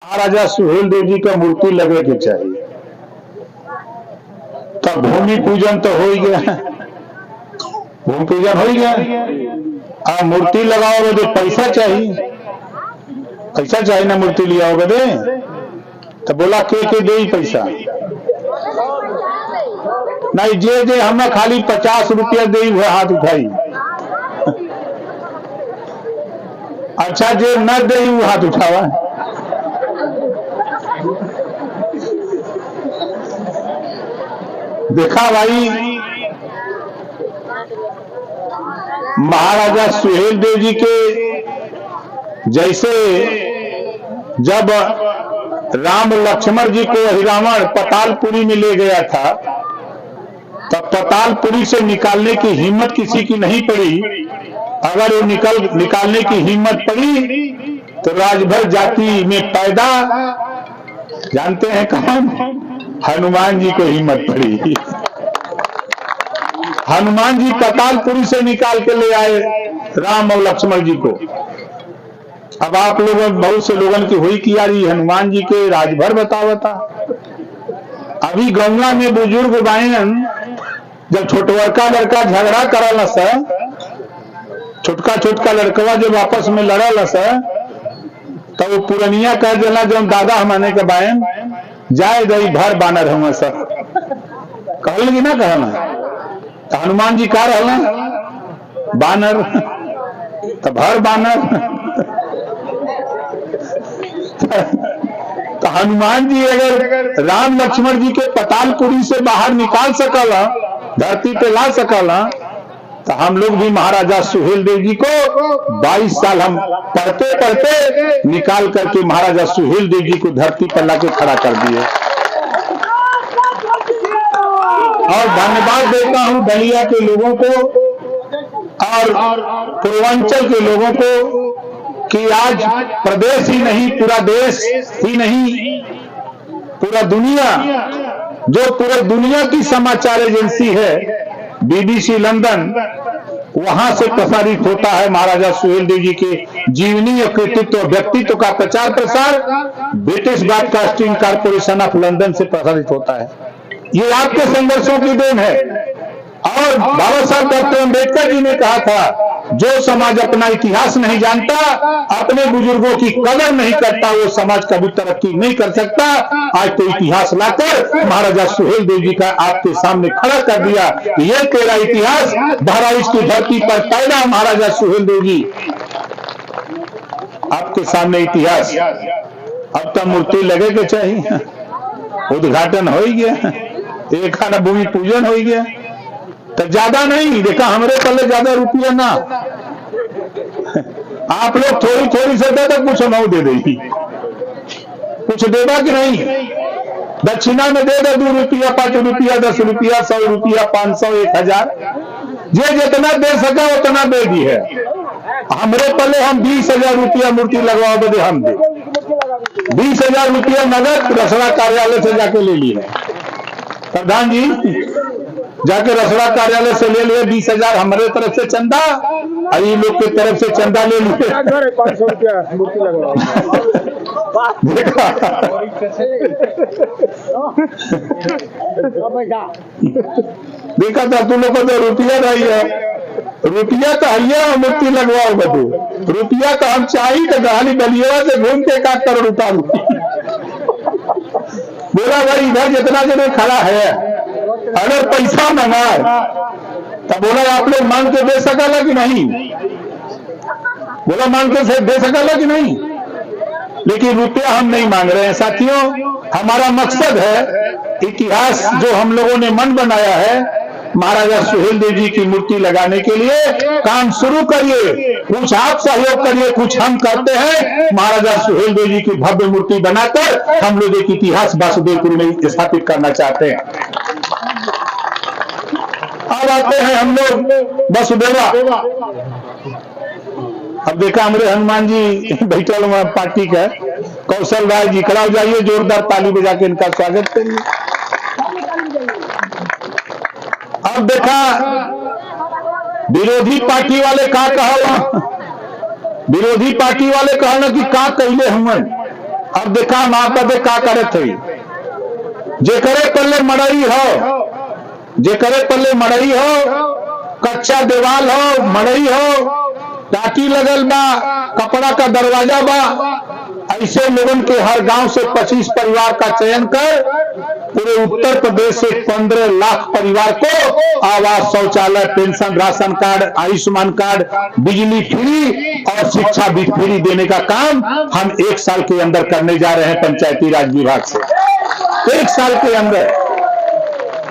महाराजा सुहेल देव जी का मूर्ति लगे के चाहिए। तब भूमि पूजन तो हो ही गया, भूमि पूजन हो ही गया। अब मूर्ति लगाओगे तो पैसा चाहिए, पैसा चाहिए ना, मूर्ति लियाओगे दे तो बोला के दे ही पैसा नहीं, जे हमें खाली 50 रुपया दे हुए हाथ उठाई। अच्छा जे न दे वो हाथ उठावा। देखा भाई, महाराजा सुहेल देव जी के जैसे जब राम लक्ष्मण जी को रावण पतालपुरी में ले गया था, तब पतालपुरी से निकालने की हिम्मत किसी की नहीं पड़ी। अगर वो निकालने की हिम्मत पड़ी तो राजभर जाति में पैदा, जानते हैं कौन? हनुमान जी को हिम्मत पड़ी। हनुमान जी पतालपुरी से निकाल के ले आए राम और लक्ष्मण जी को। अब आप लोगों, बहुत से लोगों की हुई कि यार हनुमान जी के राजभर बतावता। अभी गंगा में बुजुर्ग बायन जब छोटवरका लड़का झगड़ा करल स, छोटका लड़कवा जब आपस में लड़ल स, तो वो पुरनिया कह देला जो दादा हमाने के बायन जाए गई भर बानर हम सब कहल कि ना कहना। तो हनुमान जी का रहना बानर, तो भर बानर। तो हनुमान जी अगर राम लक्ष्मण जी के पतालपुरी से बाहर निकाल सकला, धरती पे ला सकला, तो हम लोग भी महाराजा सुहेल देव जी को 22 साल हम पढ़ते पढ़ते निकाल करके महाराजा सुहेल देव जी को धरती पर लाके खड़ा कर दिए। और धन्यवाद देता हूं बलिया के लोगों को और पूर्वांचल के लोगों को कि आज प्रदेश ही नहीं, पूरा देश ही नहीं, पूरा दुनिया, जो पूरा दुनिया की समाचार एजेंसी है BBC लंदन, वहां से प्रसारित होता है महाराजा सुहेल देव जी के जीवनी और कृतित्व व्यक्तित्व का प्रचार प्रसार British broadcasting corporation of London से प्रसारित होता है। ये आपके संघर्षों की देन है। और बाबा साहब डॉक्टर अम्बेडकर जी ने कहा था, जो समाज अपना इतिहास नहीं जानता, अपने बुजुर्गों की कदर नहीं करता, वो समाज कभी तरक्की नहीं कर सकता। आज तो इतिहास लाकर महाराजा सुहेल देव जी का आपके सामने खड़ा कर दिया। ये तेरा इतिहास, बहराइच की धरती पर पैदा महाराजा सुहेल देव जी, आपके सामने इतिहास। अब तो मूर्ति लगे के चाहिए, उद्घाटन हो ही गया, एक आना भूमि पूजन हो गया, तो ज्यादा नहीं देखा हमरे पल्ले ज्यादा रुपया ना। आप लोग थोड़ी थोड़ी से दे तो कुछ अमाउंट दे देगी, कुछ देगा कि नहीं? दक्षिणा में दे दे 2 रुपया, 5 रुपया, 10 रुपया, 100 रुपया, 500, 1000, जे जितना दे सका उतना दे दी है। हमरे पल्ले हम 20,000 रुपया मूर्ति लगवा दे, हम दे 20,000 रुपया नगद रसड़ा कार्यालय से जाके ले लिए। प्रधान जी जाके रसड़ा कार्यालय से ले लिए 20,000 हमारे तरफ से चंदा, और ये लोग की तरफ से चंदा ले लिए 500 रुपया मूर्ति लगवा। देखा था तुम लोग को तो रुपया नहीं है, रुपया तो है मूर्ति लगवाओ बदू, रुपया तो हम चाहिए तो गाली बलिया से घूम के 1 करोड़ उतारू। बोला भाई इधर जितना जने खड़ा है अगर पैसा मंगाए तो बोला आप लोग मांग के दे सकला कि नहीं? बोला मांग के दे सकला कि नहीं? लेकिन रुपया हम नहीं मांग रहे हैं साथियों। हमारा मकसद है इतिहास जो हम लोगों ने मन बनाया है, महाराजा सुहेल देव जी की मूर्ति लगाने के लिए काम शुरू करिए। कुछ आप सहयोग करिए, कुछ हम करते हैं। महाराजा सुहेल देव जी की भव्य मूर्ति बनाकर हम लोग एक इतिहास वासुदेवपुर में स्थापित करना चाहते हैं। अब आते हैं हम लोग वसुदेवा। अब देखा हमारे हनुमान जी बैठल पार्टी का कौशल राय जी, खड़ा हो जाइए, जोरदार ताली बजा के इनका स्वागत करिए। अब देखा विरोधी पार्टी वाले का कहला, विरोधी पार्टी वाले कहना कि का कहले हमन अब देखा हम आप बदे का करे थे, जेकरे पल्ले मड़ई हो, जेकरे पल्ले मड़ई हो, कच्चा दीवाल हो, मड़ई हो, टाटी लगल बा, कपड़ा का दरवाजा बा, ऐसे लोगों के हर गांव से 25 परिवार का चयन कर पूरे उत्तर प्रदेश से 15 लाख परिवार को आवास, शौचालय, pension, ration card, Ayushman card, बिजली फ्री और शिक्षा भी फ्री देने का काम हम 1 साल के अंदर करने जा रहे हैं पंचायती राज विभाग से। 1 साल के अंदर।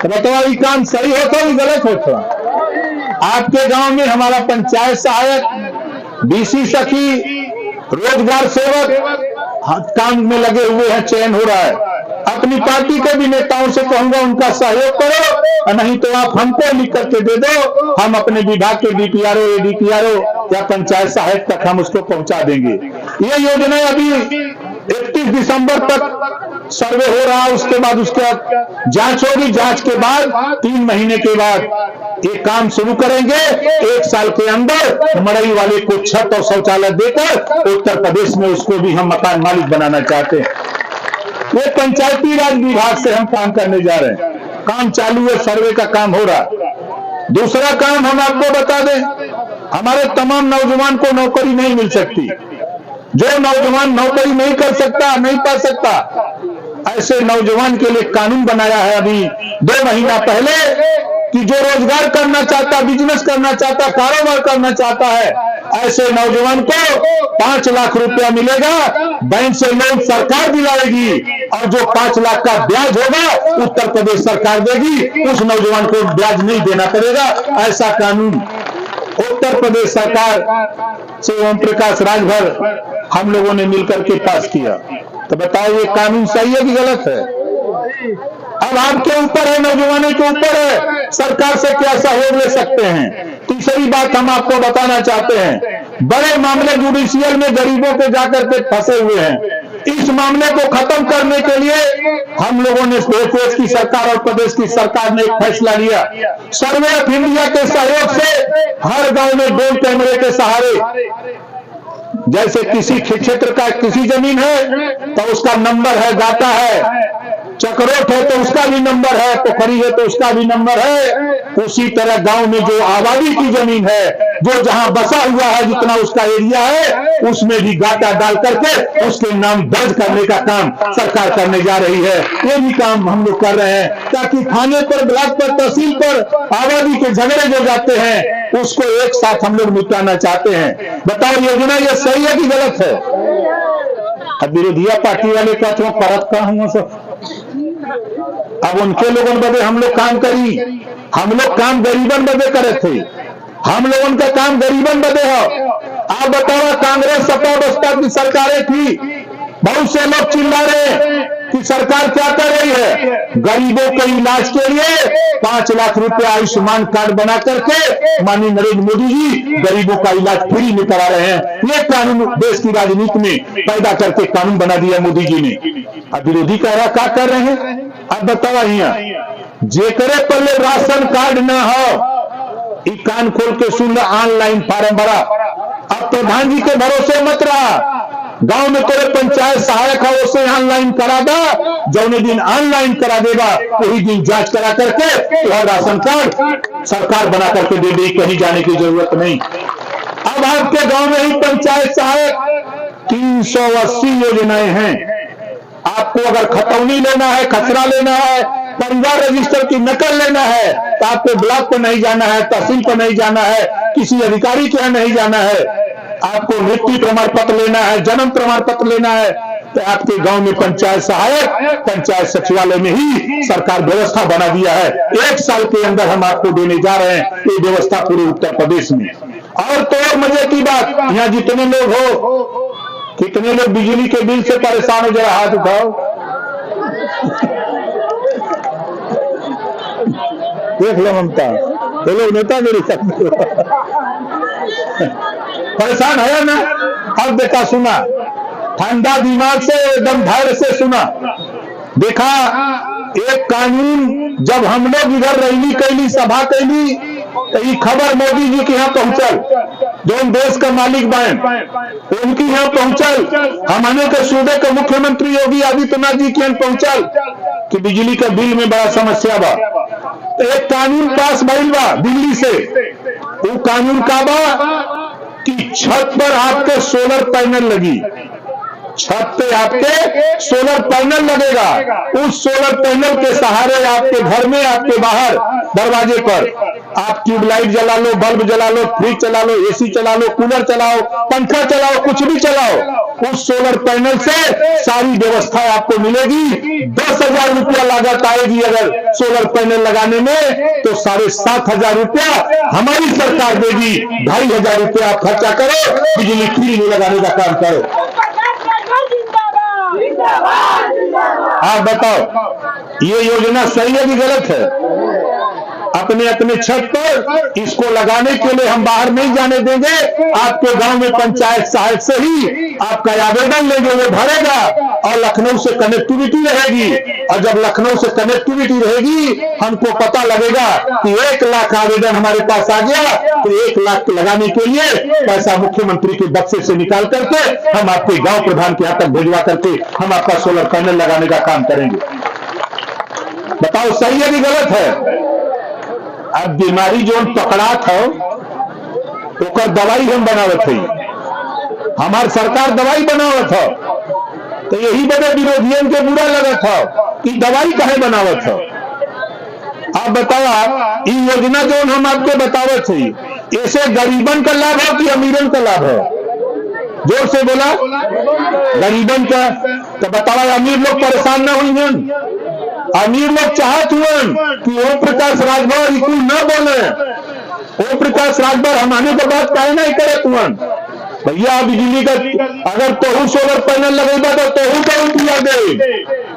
तो बताओ ये काम सही होता है गलत होता? आपके गांव में हमारा पंचायत सहायक, बीसी सखी, रोजगार सेवक काम में लगे हुए हैं, चयन हो रहा है। अपनी पार्टी के भी नेताओं से कहूंगा उनका सहयोग करो, नहीं तो आप हमको लिख करके दे दो, हम अपने विभाग के डीपीआरओ, एडीपीआरओ या पंचायत सहायक तक हम उसको पहुंचा देंगे। ये योजना अभी 31 दिसंबर तक सर्वे हो रहा है, उसके बाद उसका जांच होगी, जांच के बाद 3 महीने के बाद ये काम शुरू करेंगे। 1 साल के अंदर मड़ई वाले को छत और शौचालय देकर उत्तर प्रदेश में उसको भी हम मकान मालिक बनाना चाहते हैं। ये पंचायती राज विभाग से हम काम करने जा रहे हैं, काम चालू है, सर्वे का काम हो रहा। दूसरा काम हम आपको बता दें, हमारे तमाम नौजवान को नौकरी नहीं मिल सकती। जो नौजवान नौकरी नहीं कर सकता, नहीं पा सकता, ऐसे नौजवान के लिए कानून बनाया है अभी 2 महीना पहले कि जो रोजगार करना चाहता, बिजनेस करना चाहता, कारोबार करना चाहता है, ऐसे नौजवान को 5 लाख रुपया मिलेगा, बैंक से लोन सरकार दिलाएगी और जो 5 लाख का ब्याज होगा उत्तर प्रदेश सरकार देगी, उस नौजवान को ब्याज नहीं देना पड़ेगा। ऐसा कानून उत्तर प्रदेश सरकार से ओम प्रकाश राजभर हम लोगों ने मिलकर के पास किया। तो बताओ ये कानून सही है कि गलत है? अब आपके ऊपर है, नौजवानों के ऊपर है, सरकार से क्या सहयोग ले सकते हैं। तीसरी बात हम आपको बताना चाहते हैं, बड़े मामले जुडिशियल में गरीबों के जाकर के फंसे हुए हैं। इस मामले को खत्म करने के लिए हम लोगों ने देश की सरकार और प्रदेश की सरकार ने एक फैसला लिया। सर्वे ऑफ इंडिया के सहयोग से हर गांव में ड्रोन कैमरे के सहारे, जैसे किसी क्षेत्र का किसी जमीन है तो उसका नंबर है, गाता है, चक्रोट है तो उसका भी नंबर है, पोखरी है तो उसका भी नंबर है, उसी तरह गांव में जो आबादी की जमीन है, जो जहां बसा हुआ है, जितना उसका एरिया है, उसमें भी गाता डाल करके उसके नाम दर्ज करने का काम सरकार करने जा रही है। ये भी काम हम लोग कर रहे हैं ताकि थाने पर, ब्लॉक पर, तहसील पर आबादी के झगड़े जो जाते हैं उसको एक साथ हम लोग निपटाना चाहते हैं। बताओ योजना ये सही है कि गलत है? अब विरोधिया पार्टी वाले का तो फर्क का हम सब, अब उनके लोगों बदे हम लोग काम करी, हम लोग काम गरीबन बदे करे थे, हम लोगों का काम गरीबन बदे हो। आप बताओ, कांग्रेस सपा बसपा की सरकारें थी, बहुत से लोग चिल्ला रहे कि सरकार क्या कर रही है, गरीबों के इलाज के लिए 5 लाख रुपया आयुष्मान कार्ड बना करके माननीय नरेंद्र मोदी जी गरीबों का इलाज फ्री में करा रहे हैं। ये कानून देश की राजनीति में पैदा करके कानून बना दिया मोदी जी ने। अब विरोधी कह रहा क्या कर रहे हैं? अब बताओ, यहाँ जेकरे पहले राशन कार्ड ना हो, कान खोल के सुन, ऑनलाइन फार्म भरा। अब प्रधान जी के भरोसे मत रहा, गांव में तेरे पंचायत सहायक है उसे ऑनलाइन करा दा, जौने दिन ऑनलाइन करा देगा वही दिन जांच करा करके तो राशन कार्ड सरकार बना करके दे देगी, कहीं जाने की जरूरत नहीं। अब आपके गांव में ही पंचायत सहायक 380 योजनाएं हैं। आपको अगर खतौनी लेना है, खसरा लेना है, परिवार रजिस्टर की नकल लेना है तो आपको ब्लॉक पर नहीं जाना है, तहसील पर नहीं जाना है, किसी अधिकारी के यहाँ नहीं जाना है। आपको मृत्यु प्रमाण पत्र लेना है, जन्म प्रमाण पत्र लेना है तो आपके गांव में पंचायत सहायक, पंचायत सचिवालय में ही सरकार व्यवस्था बना दिया है। 1 साल के अंदर हम आपको देने जा रहे हैं ये व्यवस्था पूरे उत्तर प्रदेश में। और तो और मजे की बात, यहाँ जितने लोग हो, कितने लोग बिजली के बिल से परेशान हो, जरा हाथ उठाओ। देख लो ममता, ये लोग नेता मेरे साथ परेशान है ना। अब देखा सुना, ठंडा दिमाग से एकदम धैर्य से सुना, देखा एक कानून जब हम लोग इधर रैली कैली, सभा कैली तो ये खबर मोदी जी के यहाँ पहुंचल, जो देश का मालिक बन उनके यहाँ पहुंचल, हमारे के सूबे के मुख्यमंत्री योगी आदित्यनाथ जी के यहाँ पहुंचल कि बिजली का बिल में बड़ा समस्या बा। तो एक कानून पास भइल बा दिल्ली से, वो कानून का बा कि छत पर आपके सोलर पैनल लगी, छत पे आपके सोलर पैनल लगेगा। उस सोलर पैनल के सहारे आपके घर में, आपके बाहर दरवाजे पर आप ट्यूबलाइट जला लो, बल्ब जला लो, फ्रिज चला लो, एसी चला लो, कूलर चलाओ, पंखा चलाओ, कुछ भी चलाओ, उस सोलर पैनल से सारी व्यवस्था आपको मिलेगी। 10,000 रुपया लागत आएगी अगर सोलर पैनल लगाने में, तो 7,500 रुपया हमारी सरकार देगी। 2,500 रुपया आप खर्चा करो, बिजली फ्री में लगाने का काम करो। आप बताओ ये योजना सही है कि गलत है? अपने अपने छत पर इसको लगाने के लिए हम बाहर नहीं जाने देंगे। आपके गांव में पंचायत सहायक से ही आपका आवेदन लेंगे, वो भरेगा और लखनऊ से कनेक्टिविटी रहेगी। और जब लखनऊ से कनेक्टिविटी रहेगी, हमको पता लगेगा कि 1 लाख आवेदन हमारे पास आ गया, तो 1 लाख लगाने के लिए पैसा मुख्यमंत्री के बक्से से निकाल करके हम आपके गांव प्रधान के यहाँ तक भिजवा करके हम आपका सोलर पैनल लगाने का काम करेंगे। बताओ सही है कि गलत है? अब बीमारी जो पकड़ा था ओकर दवाई हम बनावत है, हमार सरकार दवाई बनावत है, तो यही बड़े विरोधियों के बुरा लगा था कि दवाई काहे बनावत है। आप बताओ ये योजना जो हम आपको बतावत है, ऐसे गरीबन का लाभ है कि अमीरन का लाभ है? जोर से बोला, गरीबन का। तो बताओ अमीर लोग परेशान ना हुई हैं? अमीर लोग चाहत हुए कि ओम प्रकाश राजभर स्कूल न बोले, ओम प्रकाश राजभर हमारे को बात काहे नहीं करे तुम भैया बिजली का अगर तोहू सोलर पैनल लगेगा तो तोहू का रुपया दे।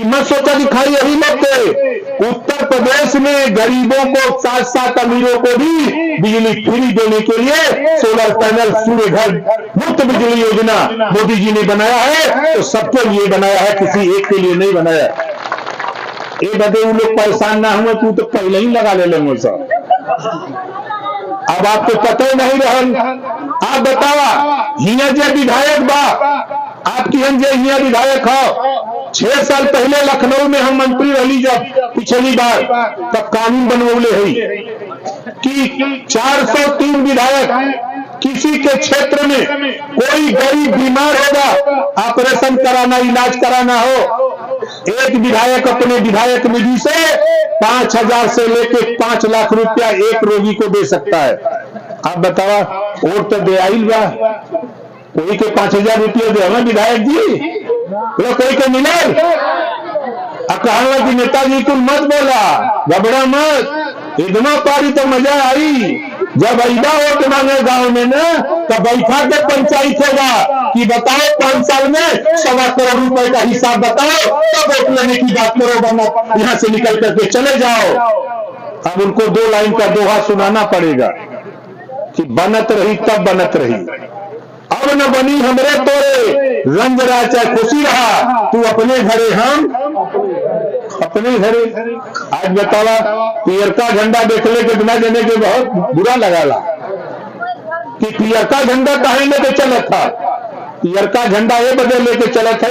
मत सोचा दिखाई यही लोग के उत्तर प्रदेश में गरीबों को साथ साथ अमीरों को भी बिजली फ्री देने के लिए सोलर पैनल सूर्य घर मुफ्त बिजली योजना मोदी जी ने बनाया है। तो सबके लिए बनाया है, किसी एक के लिए नहीं बनाया। ये बदे वो लोग परेशान ना हुए, तू तो पहले ही लगा ले लेंगे सब। अब आपको पता ही नहीं रहन। आप बतावा हिया जे विधायक बा, आपकी हम जे हिया विधायक हो, 6 साल पहले लखनऊ में हम मंत्री रही जब पिछली बार, तब कानून बनवले है कि 403 विधायक किसी के क्षेत्र में कोई गरीब बीमार होगा, ऑपरेशन कराना, इलाज कराना हो, एक विधायक अपने विधायक निधि से 5,000 से लेके 5 लाख रुपया एक रोगी को दे सकता है। आप बतावा और तो दे आई बा, कोई के 5,000 रुपया दे हमें विधायक जी, तो कोई के मिले। कहा कि नेताजी तुम मत बोला, घबरा मत, इतना पारी तो मजा आई जब ऐसा हो तुम्हारे गांव में ना, तो बैठा के पंचायत होगा कि बताओ 5 साल में 1.25 करोड़ रुपए का हिसाब बताओ, तब वोट लेने की बात करो, वरना यहाँ से निकल करके चले जाओ। अब उनको 2 लाइन का दोहा सुनाना पड़ेगा कि बनत रही तब बनत रही, अब न बनी हमरे तोरे, रंग रहा चाहे खुशी रहा, तू अपने घरे हम अपने घरे। आज बतावा पियरका झंडा देखने के बिना जाने के बहुत बुरा लगाला कि पियरका झंडा काहे लेके चला था। पियरका झंडा ये बदे लेके चला था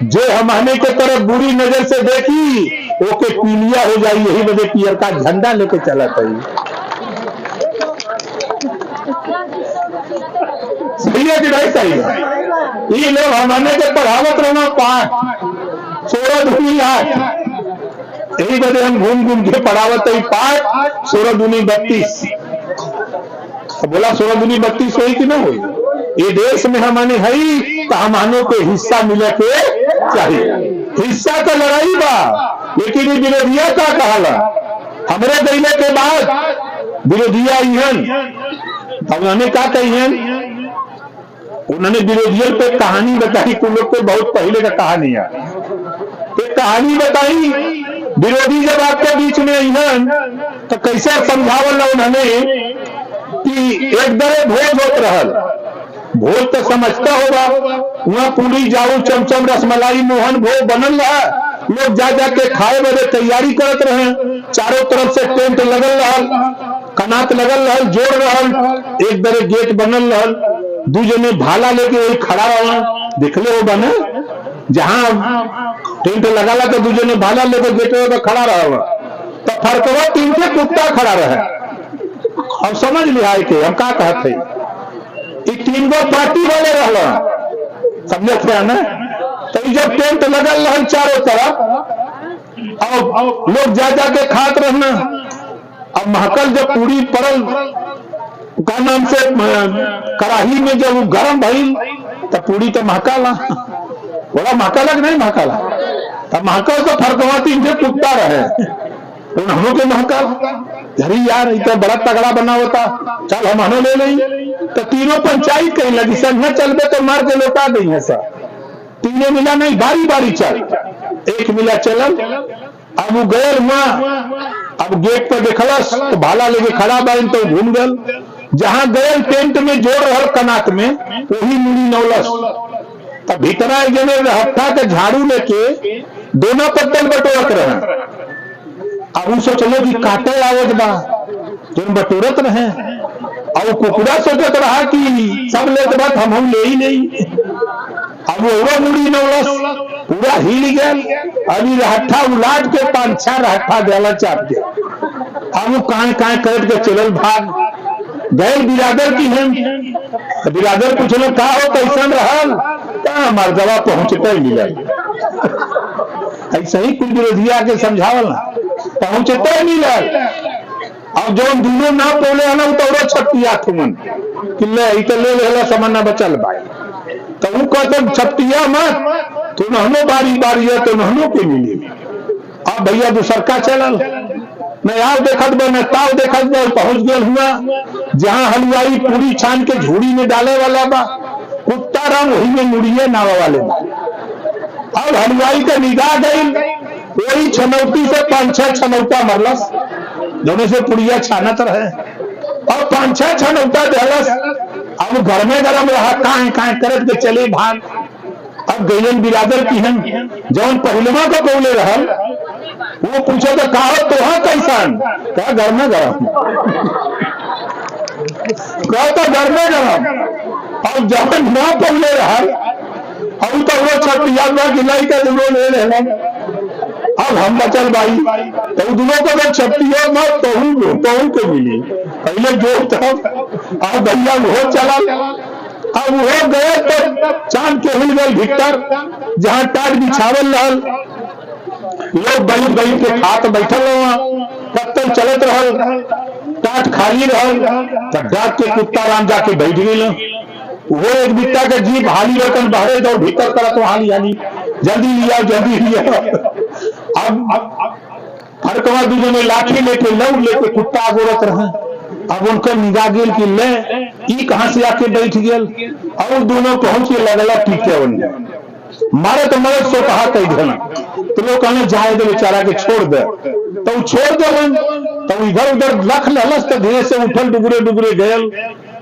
जो हमारे के तरफ बुरी नजर से देखी ओके पीलिया हो जाए, यही बदे पियरका झंडा लेके चला था। सही है कि नहीं सही है? ये लोग हमारे के पढ़ावत रहना 5 16 दूनी 8, यही बदे हम घूम घूम के पढ़ावत है 5 16 दूनी 32। बोला 16 दूनी 32 हुई कि ना हुई? ये देश में हमारे है तो हमारे को हिस्सा मिले के चाहिए। हिस्सा तो लड़ाई बा, लेकिन ये विरोधिया का कहाला हमरे देने के बाद विरोधिया इहन उन्होंने क्या कही है, उन्होंने विरोधियों पे कहानी बताई। तुम लोग को बहुत पहले का कहानी है, एक कहानी बताई। विरोधी जब आपके बीच में इहन तो कैसे समझावल उन्होंने कि एक दरे भोज होत रहल, भोज तो समझता होगा, वहां पूरी जाऊ चमचम रसमलाई मोहन भोज बनल रहा, लोग जा जाके खाए बदे तैयारी करत रहे, चारों तरफ से टेंट लगल रहा। कनात लगल रहल, जोड़ रहल, एक दरे गेट बनल रहल, दू जने भाला लेके वही खड़ा रहल, देखले हो बने जहां टेंट लगाला तो दू जने भाला लेके गेट पे खड़ा रहल, तो फरकवा तीन के कुत्ता खड़ा रहे। अब समझ लिया के हम का कहते, तीन गो पार्टी वाले रहल, समझे थे ना। तो जब टेंट लगल रहल चारों तरफ, और लोग जा जाके खात रहना, अब महकल जब पूरी पड़ल का नाम से कड़ाही में जब गरम भइल तो पूरी तो महकाला, बड़ा महकाला कि नहीं महकाला, तब महकल तो फरकवा तीन के कुत्ता रहे, हम के महकल, अरे यार ये तो बड़ा तगड़ा बना होता, चल हम हनो ले लें। तो तीनों पंचायत कहीं लगी, सर न चलबे तो मार के लौटा गई है सर। तीनों मिला नहीं, बारी बारी चल, एक मिला चलल, अब वो गए अब गेट पर देखलस तो भाला लेके खड़ा बाइन तो घूम गल, जहां गए टेंट में जोड़ रहल कनात में वही मुड़ी नौलस। तब भीतरा एक जने हफ्ता के झाड़ू लेके दोनों पत्तल बटोरत रहे। अब वो सोचलो कि काटे आवत बा, तुम बटोरत रहे, और कुकुरा सोचत रहा कि सब लेत बात हम ले ही नहीं। अब वो मुड़ी नौलस, पूरा हिल गल, अभी रहठा उलाट के 5-6 रहठा गला चाप के, अब वो कान करट के चलल भाग गए बिरादर की हम। बिरादर पूछलो का हो कैसन रहल, का मर्दवा पहुंचते मिला। ऐसे ही कुछ विरोधिया के समझावल ना, पहुंचते मिला। अब जो दोनों ना बोले है ना तो छपटिया थुमन कि ले लेला समन्ना बचल भाई, तो वो कहते छपटिया मत, तुम हनो बारी बारी है तो हनो के मिली। अब भैया दूसर का चलल न यार देखत बे न ताव देखत बे, पहुंच गए हुआ जहां हलवाई पूरी छान के झूड़ी में डाले वाला बा, कुत्ता रंग वही में मुड़िए नावा वाले बा। अब हलवाई का निगाह गई, वही छनौती से 5-6 छनौता मरलस, दोनों से पुड़िया छानत रहे, और 5-6 छनौता दहलस। अब घर में गरम रहा, काहे करत के चले भाग। अब गैलन बिरादर की हम जौन पहलवा का बोले रहल, वो पूछो तो कहा तोहा कैसन, क्या घर में गरम, कहा तो घर में गरम। अब जब ना बोले रहल, अब तो वो छटिया गिलाई का दोनों ले रहे। अब हम बचल भाई, तो दोनों को जब छटिया मत तहू के मिली, पहले जो था अब भैया वो चला। अब वो गए तो चांद के हिल गए भीतर, जहां टाट बिछावल रहल, लोग बही बही के खात बैठल हुआ, पत्तल चलत रहल, टाट खाली रहल, तो डाक के कुत्ता राम जाके बैठ गए। वो एक बिट्टा के जीप हाली रकन बाहरे दौड़ भीतर करत हाली हाली, जल्दी लिया जल्दी लिया। अब फरकवा दूजों में लाठी लेके लौट लेके कुत्ता आगोरत रहे। अब उनका निगाह गेल कि ले ई कहां से आके बैठ गेल, और दोनों पहुंच के लगला टीके बन गए। मारे तो मरद सो कहा कही देना, तो लोग कहने जाए दे बेचारा के छोड़ दे, तो छोड़ दे। तो इधर उधर लख लहलस, तो धीरे से उठल डुगरे डुगरे गयल।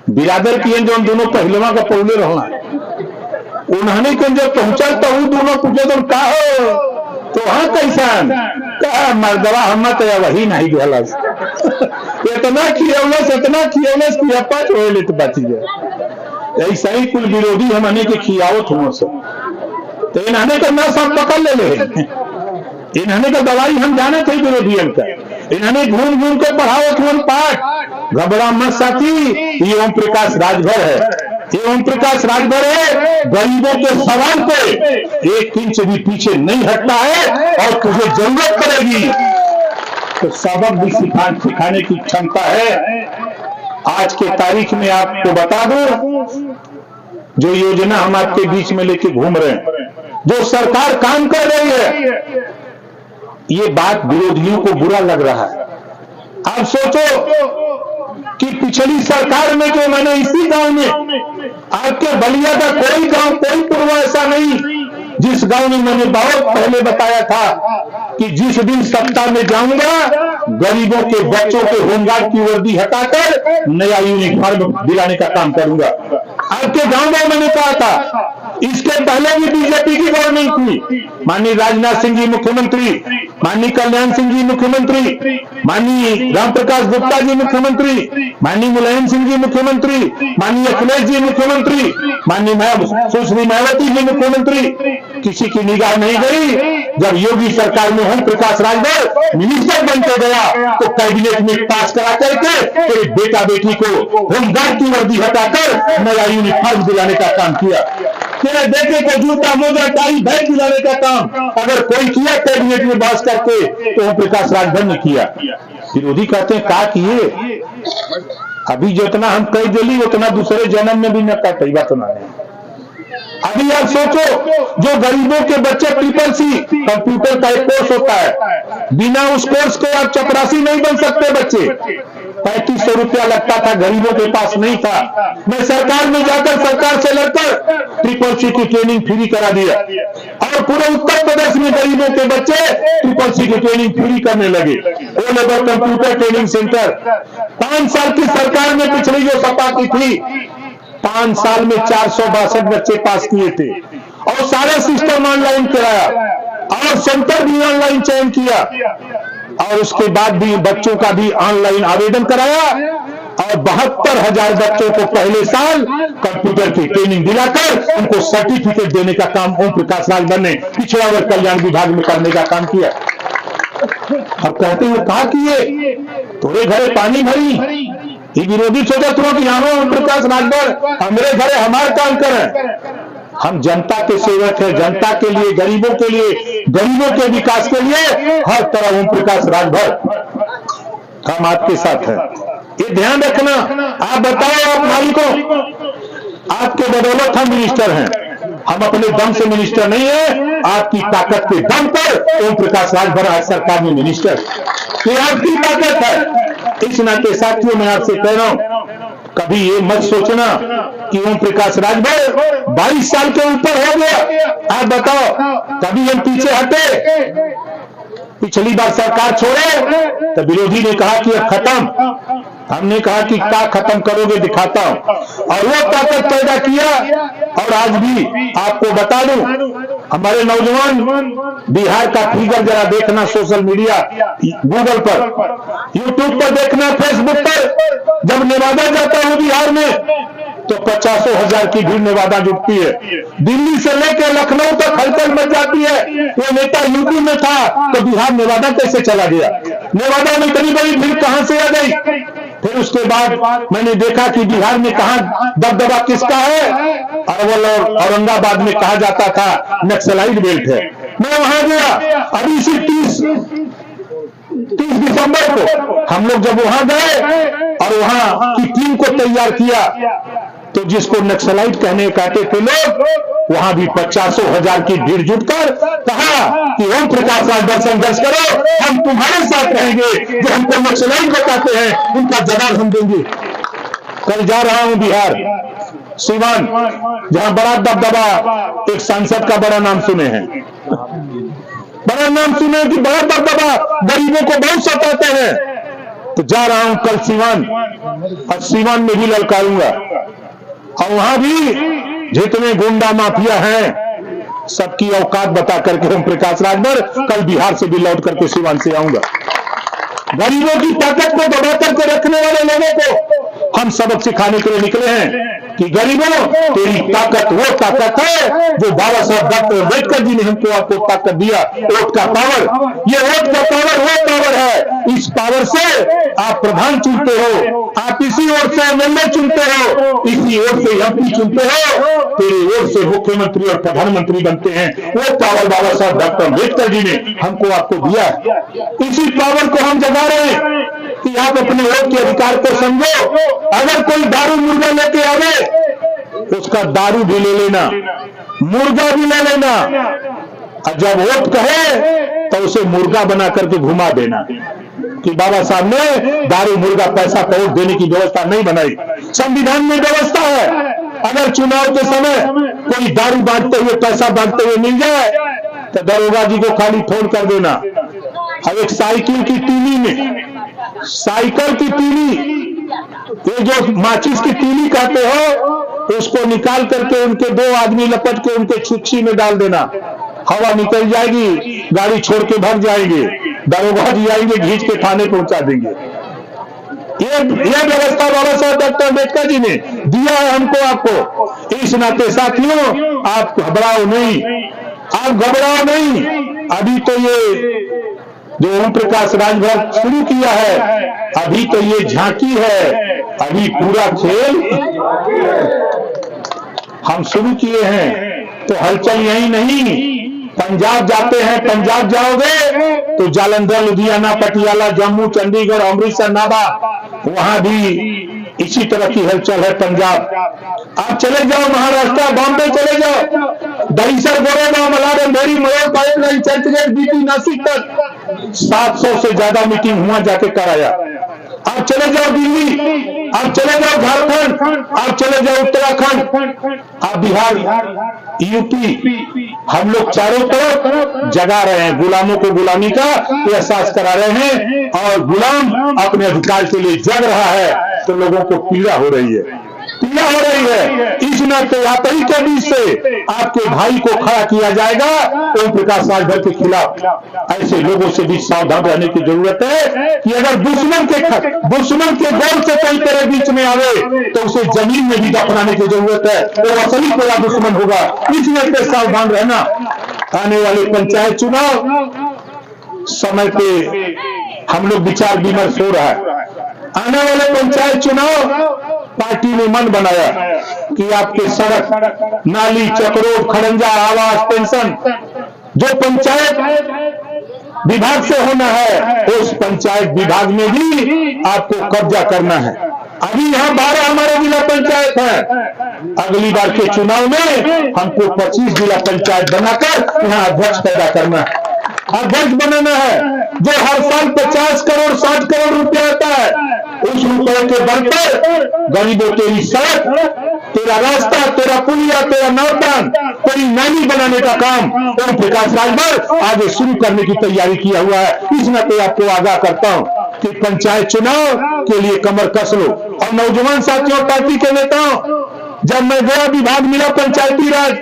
बिरादर की जो दोनों पहलवा का पौले रहना, उन्होंने जब पहुंचल तो वो दोनों पूछे तो का हो, तो हाँ कैसन, कहा मर्दवा हम तो वही नहीं गलस, इतना खियौलस कि अपा छोड़ ले तो बच गया। ऐसा ही कुल विरोधी हमने के खियावत हुआ सब, तो इन्होंने का ना सब पकड़ ले, इन्होंने का दवाई हम जाने थे विरोधियों का, इन्होंने घूम घूम के पढ़ावत हुआ पाठ। घबरा मत साथी, ये ओम प्रकाश राजभर है, ये ओम प्रकाश राजभर है, गरीबों के सवाल पे 1 इंच भी पीछे नहीं हटना है, और तुझे जरूरत पड़ेगी तो सबक भी सिखाने की क्षमता है। आज के तारीख में आपको बता दूं, जो योजना हम आपके बीच में लेके घूम रहे हैं, जो सरकार काम कर रही है, ये बात विरोधियों को बुरा लग रहा है। आप सोचो कि पिछली सरकार में जो मैंने इसी गांव में, आपके बलिया का कोई गांव कोई पूर्व ऐसा नहीं जिस गांव में मैंने बहुत पहले बताया था कि जिस दिन सत्ता में जाऊंगा गरीबों के बच्चों के होमगार्ड की वर्दी हटाकर नया यूनिफॉर्म दिलाने का काम करूंगा। आपके गांव में मैंने कहा था इसके पहले भी बीजेपी की गवर्नमेंट थी, माननीय राजनाथ सिंह जी मुख्यमंत्री, माननीय कल्याण सिंह जी मुख्यमंत्री, माननीय रामप्रकाश गुप्ता जी मुख्यमंत्री, माननीय मुलायम सिंह जी मुख्यमंत्री, माननीय अखिलेश जी मुख्यमंत्री, माननीय सुश्री मायावती जी मुख्यमंत्री। किसी की निगाह नहीं गई। जब योगी सरकार में ओम प्रकाश राजभर मिनिस्टर बनते गया तो कैबिनेट में पास करा करके फिर बेटा बेटी को होमगार्ड की वर्दी हटाकर नया यूनिफॉर्म दिलाने का काम किया। तेरे बेटे को जूता मोजा टाई बैग दिलाने का काम अगर कोई किया कैबिनेट में बात करके तो ओम प्रकाश राजभर ने किया। विरोधी कहते हैं का किए, अभी जितना हम कह दिली उतना दूसरे जन्म में भी न कर कई बात ना है। अभी आप सोचो, जो गरीबों के बच्चे ट्रिपल सी कंप्यूटर का एक कोर्स होता है, बिना उस कोर्स के आप चपरासी नहीं बन सकते बच्चे। 3500 रुपया लगता था, गरीबों के पास नहीं था। मैं सरकार में जाकर सरकार से लड़कर ट्रिपल सी की ट्रेनिंग फ्री करा दिया और पूरे उत्तर प्रदेश में गरीबों के बच्चे ट्रिपल सी की ट्रेनिंग फ्री करने लगे। O level computer training centre 5 साल की सरकार में पिछली जो सपा की थी 5 साल में 462 बच्चे पास किए थे और सारा सिस्टम ऑनलाइन कराया और सेंटर भी ऑनलाइन चयन किया और उसके बाद भी बच्चों का भी ऑनलाइन आवेदन कराया और 72,000 बच्चों को पहले साल कंप्यूटर की ट्रेनिंग दिलाकर उनको सर्टिफिकेट देने का काम ओम प्रकाश राजभर ने पिछड़ा वर्ग कल्याण विभाग में करने का काम किया। अब कहते हुए कहा किए थोड़े घरे पानी भरी, ये विरोधी सोचते हो कि हम ओम प्रकाश राजभर हमारे घरे हमारे काम करें। हम जनता के सेवक हैं, जनता के लिए, गरीबों के लिए, गरीबों के विकास के लिए हर तरह ओम प्रकाश राजभर हम आपके साथ हैं। ये ध्यान रखना। आप बताओ आप मालिकों, आपके बदौलत हम मिनिस्टर हैं, हम अपने दम से मिनिस्टर नहीं है, आपकी ताकत के दम पर ओम प्रकाश राजभर आज सरकार में मिनिस्टर, ये आपकी ताकत है। इस नाते साथियों मैं आपसे कह रहा हूं, कभी ये मत सोचना कि ओम प्रकाश राजभर 22 साल के ऊपर हो गया। आप बताओ कभी हम पीछे हटे? पिछली बार सरकार छोड़े तो विरोधी ने कहा कि अब खत्म, हमने कहा कि क्या खत्म करोगे दिखाता हूं और वो ताकत पैदा किया। और आज भी आपको बता दूं, हमारे नौजवान बिहार का फिगर जरा देखना, सोशल मीडिया गूगल पर, यूट्यूब पर देखना, फेसबुक पर, जब नेवादा जाता हूं बिहार में तो 50,000 की भीड़ नेवादा जुटती है। दिल्ली से लेकर लखनऊ तक हलचल मच जाती है। वो नेता यूपी में था तो बिहार नेवादा कैसे चला गया? नेवादा में इतनी बड़ी भीड़ कहां से आ गई? फिर उसके बाद मैंने देखा कि बिहार में कहां दबदबा किसका है, अरवल और औरंगाबाद में कहा जाता था नक्सलाइट बेल्ट है। मैं वहां गया अभी से 30 दिसंबर को हम लोग जब वहां गए और वहां की टीम को तैयार किया तो जिसको नक्सलाइट कहते थे लोग, वहां भी 50,000 की भीड़ जुटकर कहा कि ओम प्रकाश राजभर संघर्ष करो, हम तुम्हारे साथ रहेंगे, जो हमको नक्सलाइट बताते हैं उनका जवाब हम देंगे। कल जा रहा हूं बिहार सीवान, जहां बड़ा दबदबा, एक सांसद का बड़ा नाम सुने हैं, बड़ा नाम सुने कि बड़ा दबदबा, गरीबों को बहुत सताते हैं। तो जा रहा हूं कल सीवान और सीवान में भी ललकारूंगा और वहां भी जितने गुंडा माफिया हैं सबकी औकात बता करके ओम प्रकाश राजभर कल बिहार से भी लौट करके सीवान से आऊंगा। गरीबों की ताकत को दबा करके रखने वाले लोगों को हम सबक सिखाने के लिए निकले हैं कि गरीबों तेरी ताकत वो ताकत है जो बाबा साहब डॉक्टर अम्बेडकर जी ने हमको आपको ताकत दिया, वोट का पावर। ये वोट का पावर वो पावर है, इस पावर से आप प्रधान चुनते हो, आप इसी वोट से एमएलए चुनते हो, इसी वोट से एमपी चुनते हो, तेरे वोट से मुख्यमंत्री और प्रधानमंत्री बनते हैं। वो पावर बाबा साहब डॉक्टर अम्बेडकर जी ने हमको आपको दिया। इसी पावर को हम जगा रहे हैं कि आप अपने वोट के अधिकार को समझो। अगर कोई दारू मुर्गा लेके आवे उसका दारू भी ले लेना, मुर्गा भी ले लेना, और जब वोट कहे तो उसे मुर्गा बना करके घुमा देना कि बाबा साहब ने दारू मुर्गा पैसा का वोट देने की व्यवस्था नहीं बनाई। संविधान में व्यवस्था है, अगर चुनाव के समय कोई दारू बांटते हुए, पैसा बांटते हुए मिल जाए तो दरोगा जी को खाली फोन कर देना। अब एक साइकिल की तीली में, साइकिल की तीली, ये जो माचिस की तीली कहते हो, उसको निकाल करके उनके 2 आदमी लपट के उनके छुच्छी में डाल देना, हवा निकल जाएगी, गाड़ी छोड़ के भाग जाएंगे, दरोगा जी आएंगे, घींच के थाने पहुंचा देंगे। ये व्यवस्था बाबा साहब डॉक्टर अम्बेडकर जी ने दिया है हमको, आपको। इस नाते साथियों, आप घबराओ नहीं, आप घबराओ नहीं। अभी तो ये जो ओम प्रकाश राजभर शुरू किया है, अभी तो ये झांकी है, अभी पूरा खेल हम शुरू किए हैं। तो हलचल यही नहीं, पंजाब जाते हैं, पंजाब जाओगे तो जालंधर, लुधियाना, पटियाला, जम्मू, चंडीगढ़, अमृतसर, नाभा, वहां भी इसी तरह की हलचल है। पंजाब आप चले जाओ, महाराष्ट्र, बॉम्बे चले जाओ, दहीसर, गोरेगांव, मलाड, अंधेरी, मरोड़, पायल, चर्चगेट, बीपी, नासिक तक 700 से ज्यादा मीटिंग हुआ जाके कराया। आप चले जाओ दिल्ली, आप चले जाओ झारखंड, आप चले जाओ उत्तराखंड, आप बिहार, यूपी, हम लोग चारों तरफ जगा रहे हैं, गुलामों को गुलामी का एहसास करा रहे हैं, और गुलाम अपने अधिकार के लिए जग रहा है तो लोगों को पीड़ा हो रही है, पीड़ा हो रही है। इस नाते यात्री के बीच से आपके भाई को खड़ा किया जाएगा ओम प्रकाश राजभर के खिलाफ। ऐसे लोगों से भी सावधान रहने की जरूरत है कि अगर दुश्मन के गोल से कोई तेरे बीच में आवे तो उसे जमीन में भी दफनाने की जरूरत है, वो असली तेरा दुश्मन होगा। इस नाते सावधान रहना। आने वाले पंचायत चुनाव समय पे हम लोग विचार विमर्श हो रहा है। आने वाले पंचायत चुनाव पार्टी ने मन बनाया कि आपके सड़क, नाली, चक्रोड, खड़ंजा, आवास, पेंशन जो पंचायत विभाग से होना है, उस पंचायत विभाग में भी आपको कब्जा करना है। अभी यहाँ 12 हमारे जिला पंचायत है, अगली बार के चुनाव में हमको 25 जिला पंचायत बनाकर यहाँ अध्यक्ष पैदा करना है, अध्यक्ष बनाना है। जो हर साल 50 करोड़ 60 करोड़ रुपया आता है, उस रुपए के बल पर गरीबों तेरी सड़क, तेरा रास्ता, तेरा पुलिया, तेरा नौतान, तेरी नाली बनाने का काम ओम प्रकाश राजभर आगे शुरू करने की तैयारी किया हुआ है। इस नाते आपको आगाह करता हूं कि पंचायत चुनाव के लिए कमर कस लो। और नौजवान साथियों, पार्टी के नेताओं, जब मैं गया विभाग मिला पंचायती राज,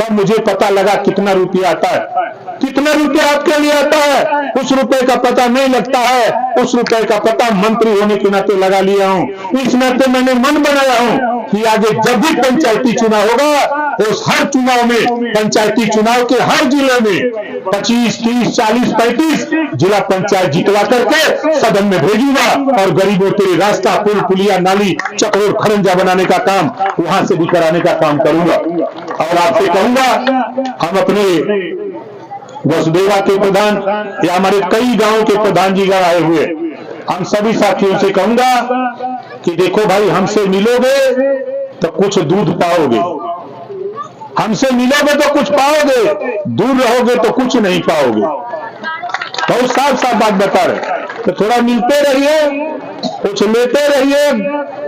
तब मुझे पता लगा कितना रुपया आता है, कितना रुपया आपके लिए आता है। उस रुपए का पता नहीं लगता है, उस रुपए का पता मंत्री होने के नाते लगा लिया हूं। इस नाते मैंने मन बनाया हूं कि आगे जब भी पंचायती चुनाव होगा, उस हर चुनाव में, पंचायती चुनाव के हर जिले में 25, 30, 40, 35 जिला पंचायत जितवा करके सदन में भेजूंगा और गरीबों के रास्ता, पुल, पुलिया, नाली, चक्रोड, खड़ंजा बनाने का काम वहां से भी कराने का काम करूंगा। और आपसे कहूंगा, हम अपने वसुदेवा के प्रधान या हमारे कई गांवों के प्रधान जी आए हुए, हम सभी साथियों से कहूंगा कि देखो भाई, हमसे मिलोगे तो कुछ दूध पाओगे, हमसे मिलोगे तो कुछ पाओगे, दूर रहोगे तो कुछ नहीं पाओगे। बहुत साफ साफ बात बता रहे। तो थोड़ा मिलते रहिए, कुछ लेते रहिए,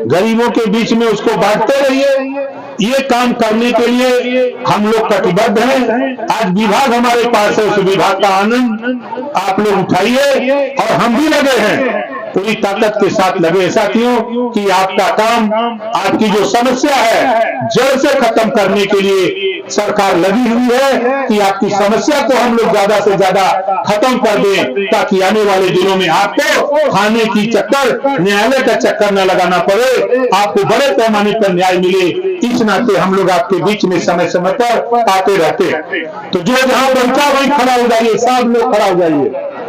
गरीबों के बीच में उसको बांटते रहिए। ये काम करने के लिए हम लोग कटिबद्ध हैं। आज विभाग हमारे पास है, उस विभाग का आनंद आप लोग उठाइए और हम भी लगे हैं, पूरी ताकत के साथ लगे साथियों कि आपका काम, आपकी जो समस्या है जड़ से खत्म करने के लिए सरकार लगी हुई है कि आपकी समस्या को हम लोग ज्यादा से ज्यादा खत्म कर दें, ताकि आने वाले दिनों में आपको थाने की चक्कर, न्यायालय का चक्कर न लगाना पड़े, आपको बड़े पैमाने पर न्याय मिले। इस नाते हम लोग आपके बीच में समय समय पर आते रहते हैं। तो जो जहां बचा वहीं खड़ा हो जाइए, सब लोग खड़ा हो जाइए।